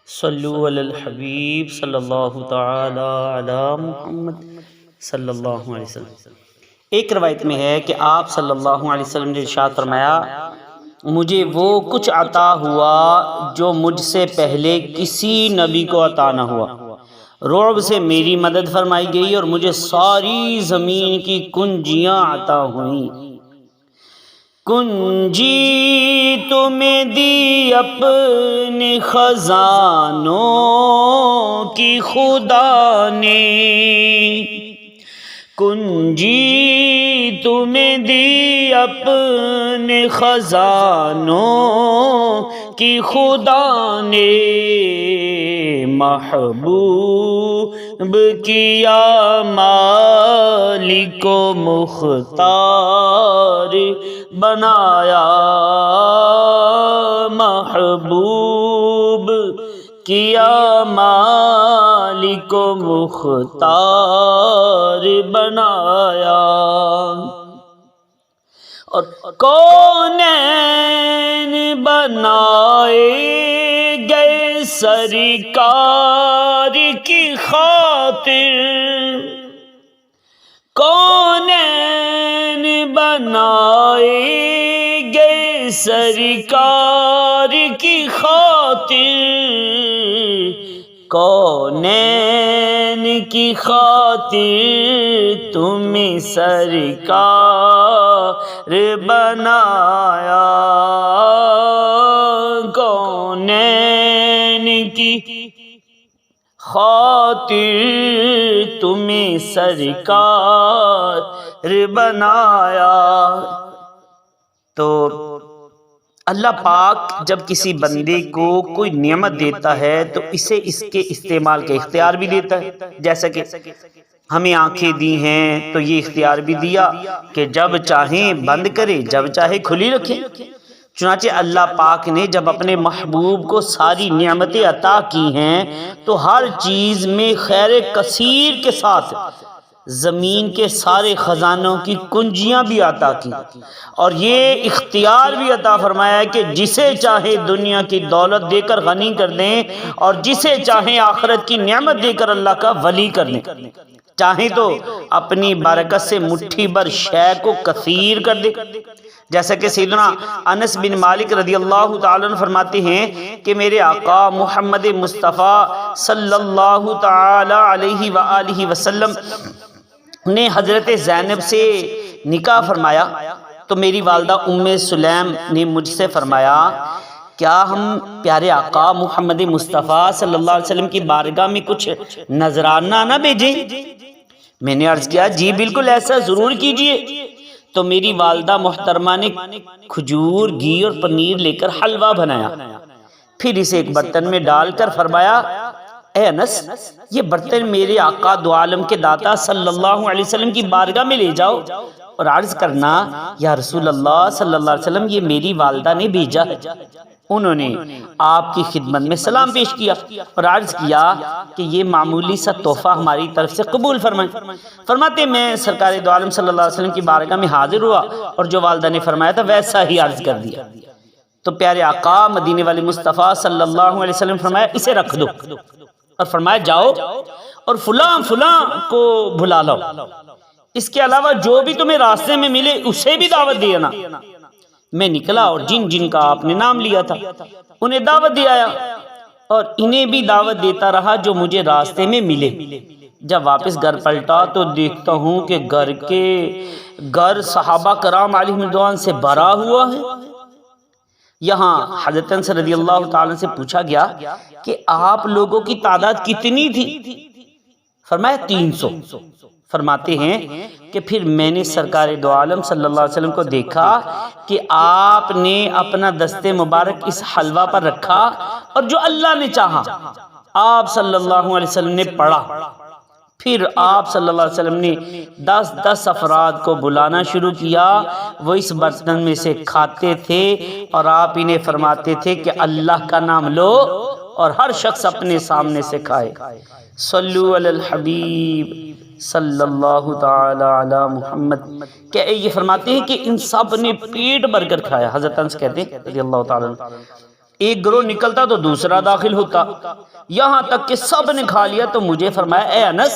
صلو علی الحبیب صلی اللہ تعالی علی محمد صلی اللہ علیہ وسلم۔ ایک روایت میں ہے کہ آپ صلی اللہ علیہ وسلم نے ارشاد فرمایا، مجھے وہ کچھ عطا ہوا جو مجھ سے پہلے کسی نبی کو عطا نہ ہوا۔ رعب سے میری مدد فرمائی گئی اور مجھے ساری زمین کی کنجیاں عطا ہوئیں۔ کنجی تمہیں دی اپنے خزانوں کی خدا نے، کنجی تمہیں دی اپنے خزانوں کی خدا نے، محبوب کیا مالک و مختار بنایا، محبوب کیا مالک و مختار بنایا، اور کونین بنائے گئے سرکار کی خاطر، کونین بنائے گئے سرکار کی خاطر، کونین کی خاطر تمہیں سرکار بنایا، کونین کی خاطر تمہیں سرکار بنایا۔ تو اللہ پاک جب کسی بندے کو کوئی نعمت دیتا ہے تو اسے اس کے استعمال کا اختیار بھی دیتا ہے، جیسا کہ ہمیں آنکھیں دی ہیں تو یہ اختیار بھی دیا کہ جب چاہیں بند کرے، جب چاہے کھلی رکھے۔ چنانچہ اللہ پاک نے جب اپنے محبوب کو ساری نعمتیں عطا کی ہیں تو ہر چیز میں خیر کثیر کے ساتھ زمین کے سارے خزانوں کی کنجیاں بھی عطا کی، اور یہ اختیار بھی عطا فرمایا کہ جسے چاہے دنیا کی دولت دے کر غنی کر دیں اور جسے چاہے آخرت کی نعمت دے کر اللہ کا ولی کر دیں، چاہیں تو اپنی برکت سے مٹھی بھر شے کو کثیر کر دے، جیسا کہ سیدنا انس بن مالک رضی اللہ تعالیٰ عنہ فرماتے ہیں کہ میرے آقا محمد مصطفیٰ صلی اللہ تعالیٰ علیہ وآلہ وسلم نے حضرت زینب سے نکاح فرمایا تو میری والدہ ام سلیم نے مجھ سے فرمایا، کیا ہم پیارے آقا محمد مصطفیٰ صلی اللہ علیہ وسلم کی بارگاہ میں کچھ نذرانہ نہ بھیجیں؟ میں نے عرض کیا، جی بالکل ایسا ضرور کیجئے۔ تو میری والدہ محترمہ نے کھجور، گھی اور پنیر لے کر حلوہ بنایا، پھر اسے ایک برتن میں ڈال کر فرمایا، اے انس، یہ برتن میرے آقا دو عالم کے داتا صلی اللہ علیہ وسلم کی بارگاہ میں لے جاؤ اور عرض کرنا، یا رسول اللہ صلی اللہ علیہ وسلم، یہ میری والدہ نے بھیجا ہے۔ انہوں نے آپ کی خدمت میں سلام پیش کیا اور عرض کیا کہ یہ معمولی سا تحفہ ہماری طرف سے قبول فرمائیں۔ فرماتے میں سرکار دو عالم صلی اللہ علیہ وسلم کی بارگاہ میں حاضر ہوا اور جو والدہ نے فرمایا تھا ویسا ہی عرض کر دیا۔ تو پیارے آقا مدینے والے مصطفیٰ صلی اللہ علیہ وسلم فرمایا، اسے رکھ دو، اور فرمایا جاؤ اور فلاں فلاں کو بھلا لاؤ، اس کے علاوہ جو بھی تمہیں راستے میں ملے اسے بھی دعوت دینا۔ میں نکلا اور جن جن کا آپ نے نام لیا تھا انہیں دعوت دے آیا اور انہیں بھی دعوت دیتا رہا جو مجھے راستے میں ملے۔ جب واپس گھر پلٹا تو دیکھتا ہوں کہ گھر صحابہ کرام علیہم رضوان سے بھرا ہوا ہے۔ یہاں حضرت انس رضی اللہ تعالیٰ سے پوچھا گیا کہ آپ لوگوں کی تعداد کتنی تھی؟ فرمایا 300۔ فرماتے ہیں کہ پھر میں نے سرکار دو عالم صلی اللہ علیہ وسلم کو دیکھا کہ آپ نے اپنا دست مبارک اس حلوہ پر رکھا اور جو اللہ نے چاہا آپ صلی اللہ علیہ وسلم نے پڑھا۔ پھر آپ صلی اللہ علیہ وسلم نے 10 افراد کو بلانا شروع کیا، وہ اس برتن میں سے کھاتے تھے اور آپ انہیں فرماتے تھے کہ اللہ کا نام لو اور ہر شخص اپنے سامنے سے کھائے۔ صلو علی الحبیب صلی اللہ تعالی علی محمد۔ کہ یہ فرماتے ہیں کہ ان سب نے پیٹ بھر کر کھایا۔ حضرت انس کہتے ہیں رضی اللہ تعالی عنہ ایک گروہ نکلتا تو دوسرا داخل ہوتا، یہاں تک کہ سب نے کھا لیا تو مجھے فرمایا اے انس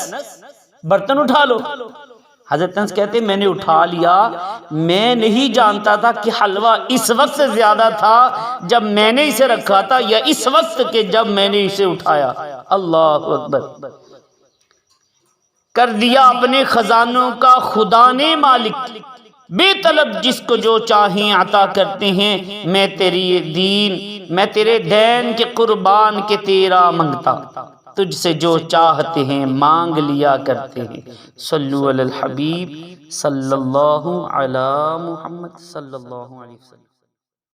برتن اٹھا لو۔ حضرت انس کہتے میں نے اٹھا لیا، میں نہیں جانتا تھا کہ حلوہ اس وقت سے زیادہ تھا جب میں نے اسے رکھا تھا یا اس وقت کہ جب میں نے اسے اٹھایا۔ اللہ اکبر، کر دیا اپنے خزانوں کا خدا نے مالک، بے طلب جس کو جو چاہیں عطا کرتے ہیں، میں تیرے دین کے قربان کے تیرا منگتا، تجھ سے جو چاہتے ہیں مانگ لیا کرتے ہیں۔ صلو علی الحبیب صلی اللہ علی محمد صلی اللہ علیہ وسلم۔